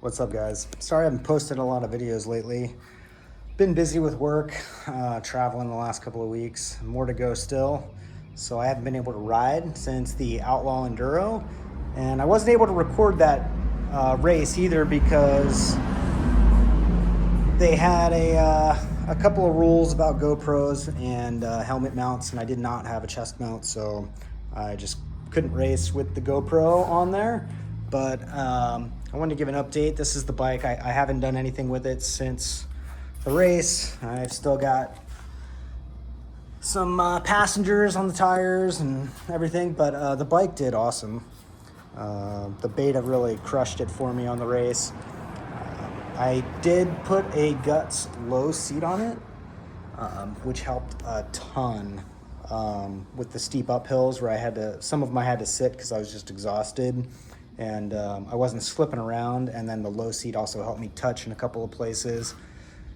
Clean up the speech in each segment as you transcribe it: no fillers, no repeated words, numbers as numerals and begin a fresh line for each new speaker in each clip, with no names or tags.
What's up, guys? Sorry I haven't posted a lot of videos lately. Been busy with work, traveling the last couple of weeks. More to go still. So I haven't been able to ride since the Outlaw Enduro. And I wasn't able to record that race either because they had a couple of rules about GoPros and helmet mounts, and I did not have a chest mount, so I just couldn't race with the GoPro on there. But I wanted to give an update. This is the bike. I haven't done anything with it since the race. I've still got some passengers on the tires and everything, but the bike did awesome. The Beta really crushed it for me on the race. I did put a Guts low seat on it, which helped a ton with the steep uphills where some of them I had to sit because I was just exhausted, and I wasn't slipping around. And then the low seat also helped me touch in a couple of places.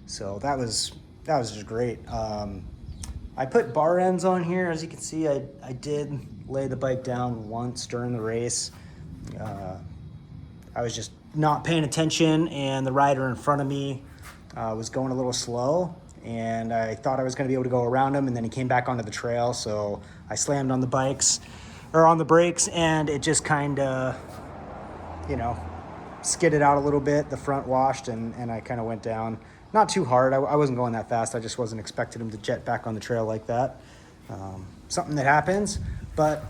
So that was just great. I put bar ends on here. As you can see, I did lay the bike down once during the race. I was just not paying attention, and the rider in front of me was going a little slow, and I thought I was going to be able to go around him, and then he came back onto the trail, so I slammed on the brakes, and it just kind of, skidded out a little bit. The front washed, and I kind of went down. Not too hard. I wasn't going that fast. I just wasn't expecting him to jet back on the trail like that. Something that happens. But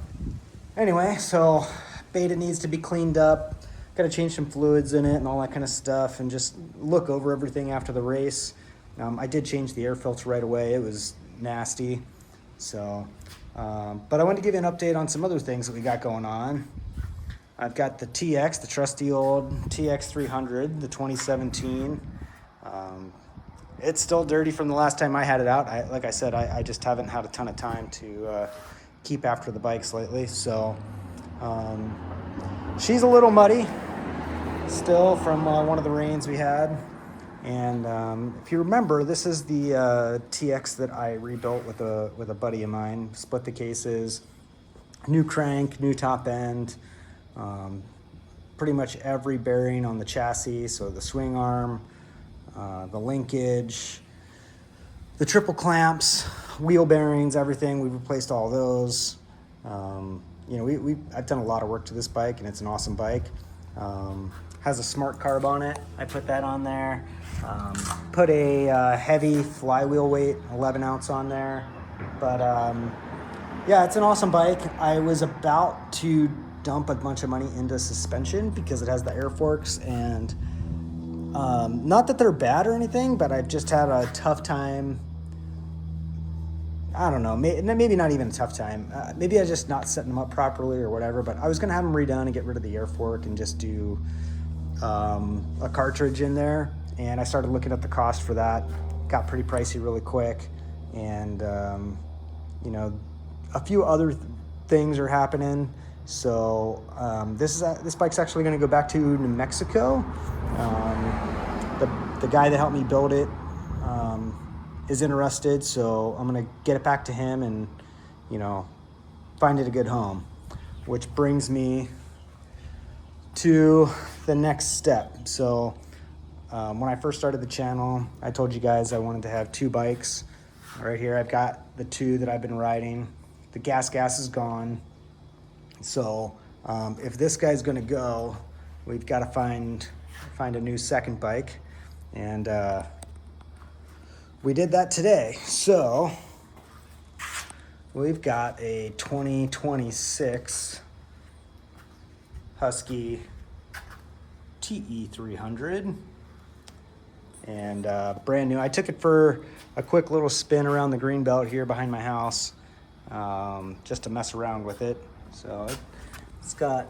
anyway, so Beta needs to be cleaned up. Got to change some fluids in it and all that kind of stuff, and just look over everything after the race. I did change the air filter right away. It was nasty. So, but I wanted to give you an update on some other things that we got going on. I've got the TX, the trusty old TX 300, the 2017. It's still dirty from the last time I had it out. Like I said, I just haven't had a ton of time to keep after the bikes lately. So she's a little muddy still from one of the rains we had. And if you remember, this is the TX that I rebuilt with a buddy of mine. Split the cases, new crank, new top end, pretty much every bearing on the chassis. So the swing arm, the linkage, the triple clamps, wheel bearings, everything. We've replaced all those. I've done a lot of work to this bike, and it's an awesome bike. Has a smart carb on it. I put that on there. Put a heavy flywheel weight, 11 ounce on there. But yeah, it's an awesome bike. I was about to dump a bunch of money into suspension because it has the air forks, and not that they're bad or anything, but I've just had a tough time. I don't know, maybe not even a tough time. Maybe I just not setting them up properly or whatever, but I was going to have them redone and get rid of the air fork and just do a cartridge in there. And I started looking at the cost for that. Got pretty pricey really quick. And, a few other things are happening. So this bike's actually going to go back to New Mexico. The guy that helped me build it is interested, so I'm going to get it back to him and, find it a good home. Which brings me to the next step. So when I first started the channel, I told you guys I wanted to have two bikes. Right here I've got the two that I've been riding. The gas is gone. So if this guy's going to go, we've got to find a new second bike, and we did that today. So we've got a 2026 Husky TE 300, and brand new. I took it for a quick little spin around the green belt here behind my house, just to mess around with it. So it's got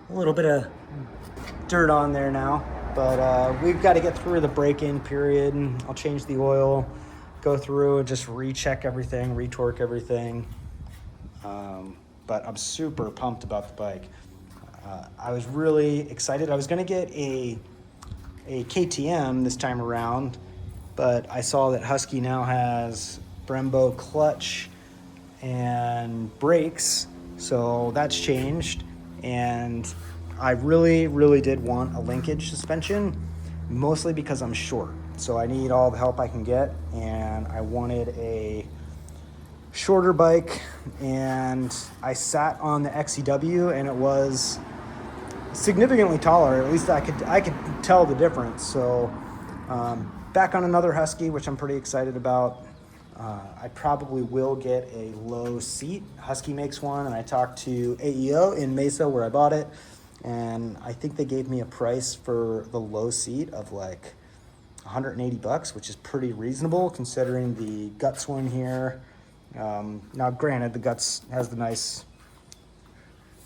a little bit of dirt on there now, but we've got to get through the break-in period, and I'll change the oil, go through and just recheck everything, retorque everything. But I'm super pumped about the bike. I was really excited. I was going to get a KTM this time around, but I saw that Husky now has Brembo clutch and brakes, so that's changed. And I really did want a linkage suspension, mostly because I'm short. So I need all the help I can get, and I wanted a shorter bike, and I sat on the XCW and it was significantly taller. At least I could tell the difference. So back on another Husky, which I'm pretty excited about. I probably will get a low seat. Husky makes one, and I talked to AEO in Mesa where I bought it, and I think they gave me a price for the low seat of like $180, which is pretty reasonable considering the Guts one here. Now, granted, the Guts has the nice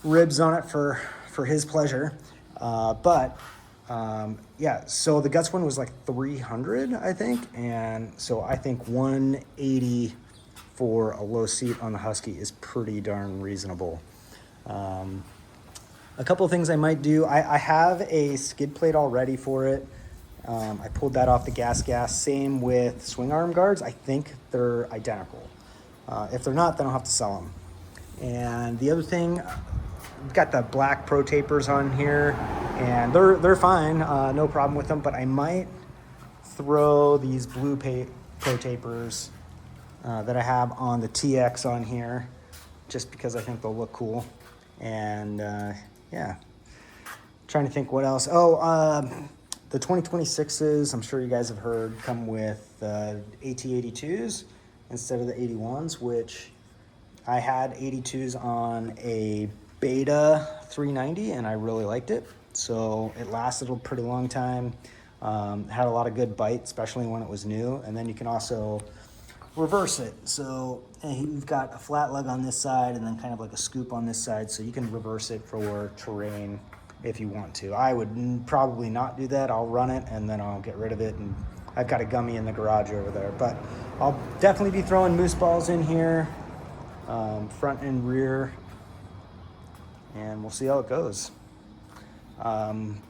ribs on it for his pleasure, but yeah, so the Guts one was like 300, I think, and so I think 180 for a low seat on the Husky is pretty darn reasonable. A couple of things I might do. I have a skid plate already for it. I pulled that off the gas. Same with swing arm guards. I think they're identical. If they're not, then I'll have to sell them. And the other thing, I've got the black pro tapers on here, and they're fine, no problem with them. But I might throw these blue pro tapers that I have on the TX on here, just because I think they'll look cool. And yeah, trying to think what else. The 2026s, I'm sure you guys have heard, come with AT82s instead of the 81s, which I had 82s on a Beta 390, and I really liked it. So it lasted a pretty long time. Had a lot of good bite, especially when it was new. And then you can also reverse it. So you've got a flat lug on this side and then kind of like a scoop on this side. So you can reverse it for terrain if you want to. I would probably not do that. I'll run it and then I'll get rid of it. And I've got a gummy in the garage over there. But I'll definitely be throwing moose balls in here, front and rear. And we'll see how it goes. One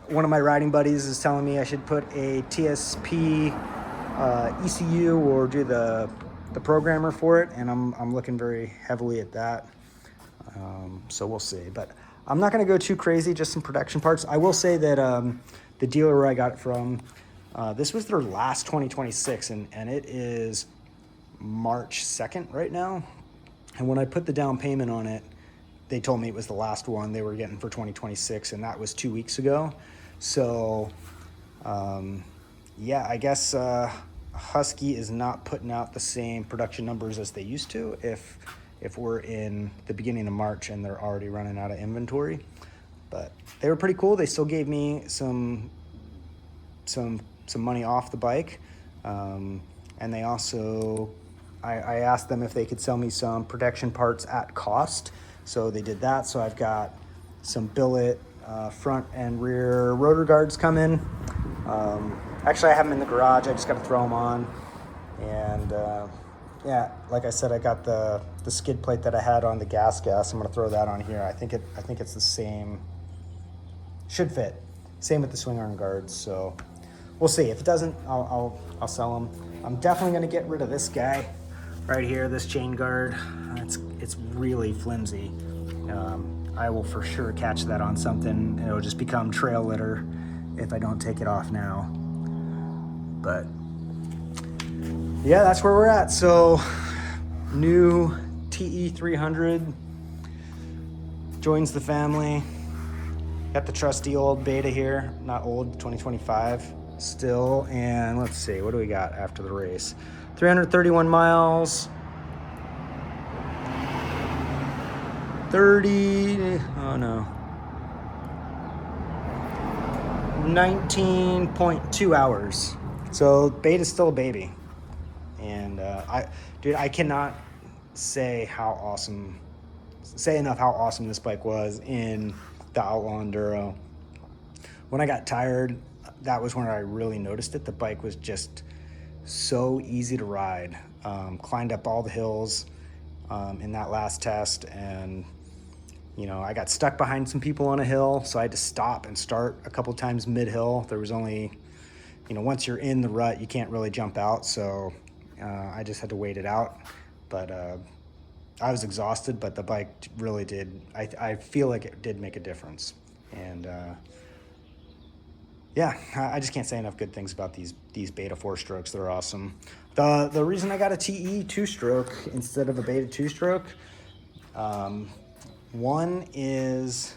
of my riding buddies is telling me I should put a TSP ECU or do the programmer for it, and I'm looking very heavily at that. So we'll see. But I'm not going to go too crazy, just some production parts. I will say that the dealer where I got it from, this was their last 2026, and it is March 2nd right now. And when I put the down payment on it, they told me it was the last one they were getting for 2026, and that was 2 weeks ago. So, yeah, I guess Husky is not putting out the same production numbers as they used to if we're in the beginning of March and they're already running out of inventory. But they were pretty cool. They still gave me some money off the bike, and they also, I asked them if they could sell me some protection parts at cost. So they did that. So I've got some billet front and rear rotor guards coming. Actually, I have them in the garage. I just got to throw them on. And yeah, like I said, I got the skid plate that I had on the gas. I'm gonna throw that on here. I think it's the same. Should fit. Same with the swing arm guards. So we'll see. If it doesn't, I'll sell them. I'm definitely gonna get rid of this guy right here, this chain guard. It's really flimsy. I will for sure catch that on something. It'll just become trail litter if I don't take it off now. But yeah, that's where we're at. So new TE300 joins the family. Got the trusty old Beta here, not old, 2025 still. And let's see, what do we got after the race? 331 miles. 19.2 hours. So Beta's still a baby. And I cannot say enough how awesome this bike was in the Outlaw Enduro. When I got tired, that was when I really noticed it. The bike was just so easy to ride. Climbed up all the hills in that last test, and I got stuck behind some people on a hill, so I had to stop and start a couple times mid-hill. There was only, once you're in the rut, you can't really jump out, so I just had to wait it out. But I was exhausted, but the bike really did, I feel like it did make a difference. And yeah, I just can't say enough good things about these Beta 4-strokes. They're awesome. The reason I got a TE 2-stroke instead of a Beta 2-stroke, one is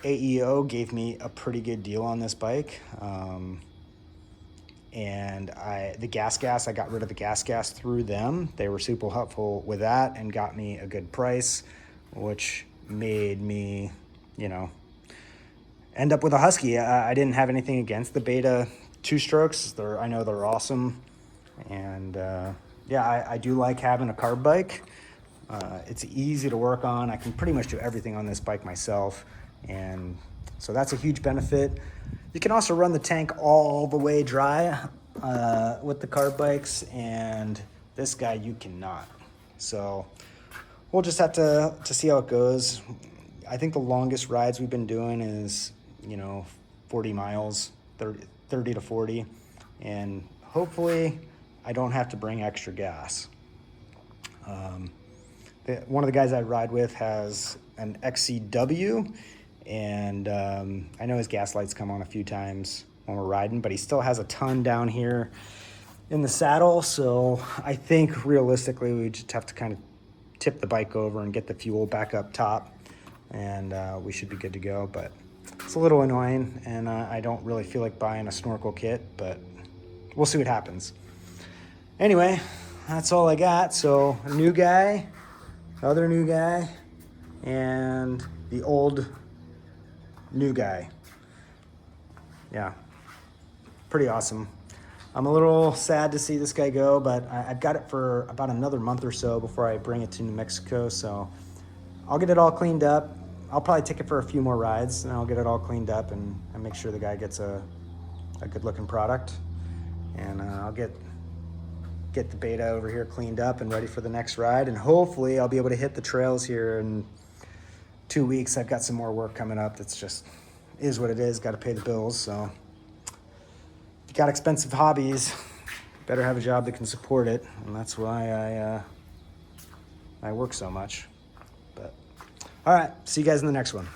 AEO gave me a pretty good deal on this bike. And the gas, I got rid of the gas through them. They were super helpful with that and got me a good price, which made me, end up with a Husky. I didn't have anything against the Beta 2-strokes. I know they're awesome. And yeah, I do like having a carb bike. It's easy to work on. I can pretty much do everything on this bike myself. And so that's a huge benefit. You can also run the tank all the way dry with the carb bikes, and this guy you cannot. So we'll just have to see how it goes. I think the longest rides we've been doing is, 40 miles, 30 to 40. And hopefully I don't have to bring extra gas. One of the guys I ride with has an XCW, and I know his gas lights come on a few times when we're riding, but he still has a ton down here in the saddle. So I think realistically we just have to kind of tip the bike over and get the fuel back up top, and we should be good to go. But it's a little annoying, and I don't really feel like buying a snorkel kit, but we'll see what happens. Anyway, that's all I got. So a new guy, other new guy, and the old new guy. Yeah, pretty awesome. I'm a little sad to see this guy go, but I've got it for about another month or so before I bring it to New Mexico. So I'll get it all cleaned up. I'll probably take it for a few more rides, and I'll get it all cleaned up and make sure the guy gets a good looking product. And I'll get the Beta over here cleaned up and ready for the next ride. And hopefully I'll be able to hit the trails here in 2 weeks. I've got some more work coming up. That's just is what it is. Got to pay the bills. So if you got expensive hobbies, better have a job that can support it. And that's why I work so much. But all right, see you guys in the next one.